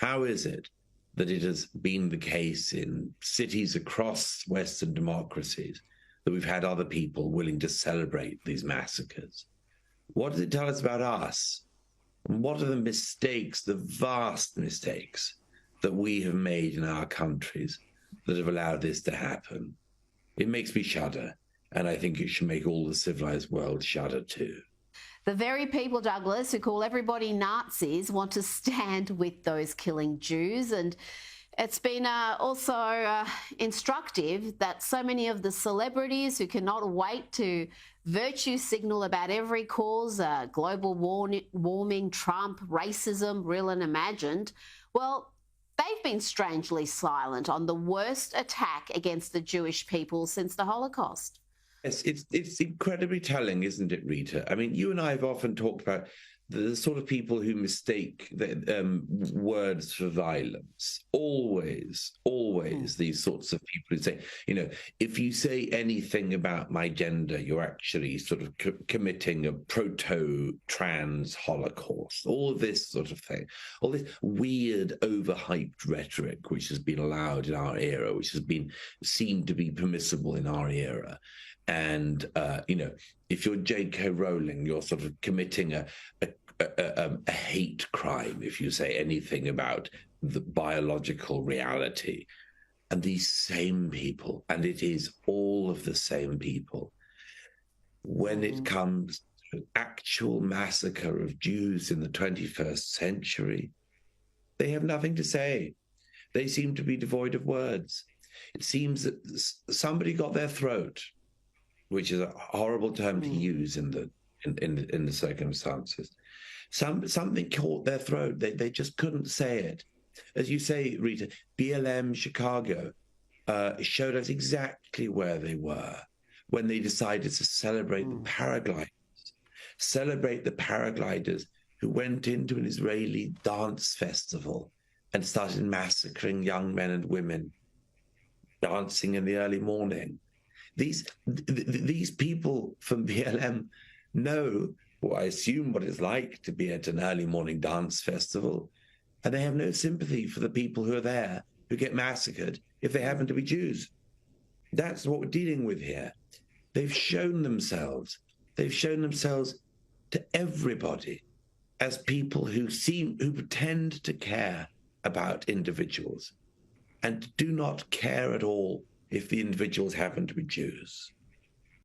How is it that it has been the case in cities across Western democracies that we've had other people willing to celebrate these massacres? What does it tell us about us? And what are the mistakes, the vast mistakes that we have made in our countries that have allowed this to happen? It makes me shudder, and I think it should make all the civilized world shudder too. The very people, Douglas, who call everybody Nazis want to stand with those killing Jews. And it's been also instructive that so many of the celebrities who cannot wait to virtue signal about every cause, global warming, Trump, racism, real and imagined, well, they've been strangely silent on the worst attack against the Jewish people since the Holocaust. Yes, it's incredibly telling, isn't it, Rita? I mean, you and I have often talked about the sort of people who mistake words for violence. Always these sorts of people who say, if you say anything about my gender, you're actually sort of committing a proto-trans Holocaust. All this sort of thing. All this weird, overhyped rhetoric, which has been allowed in our era, which has been seen to be permissible in our era. And, if you're J.K. Rowling, you're sort of committing a hate crime if you say anything about the biological reality. And these same people, and it is all of the same people, when it comes to actual massacre of Jews in the 21st century, they have nothing to say. They seem to be devoid of words. It seems that somebody got their throat, which is a horrible term to use in the circumstances. Something caught their throat. They just couldn't say it. As you say, Rita, BLM Chicago showed us exactly where they were when they decided to celebrate the paragliders who went into an Israeli dance festival and started massacring young men and women dancing in the early morning. These people from BLM know, or I assume, what it's like to be at an early morning dance festival, and they have no sympathy for the people who are there who get massacred if they happen to be Jews. That's what we're dealing with here. They've shown themselves to everybody as people who pretend to care about individuals and do not care at all if the individuals happen to be Jews.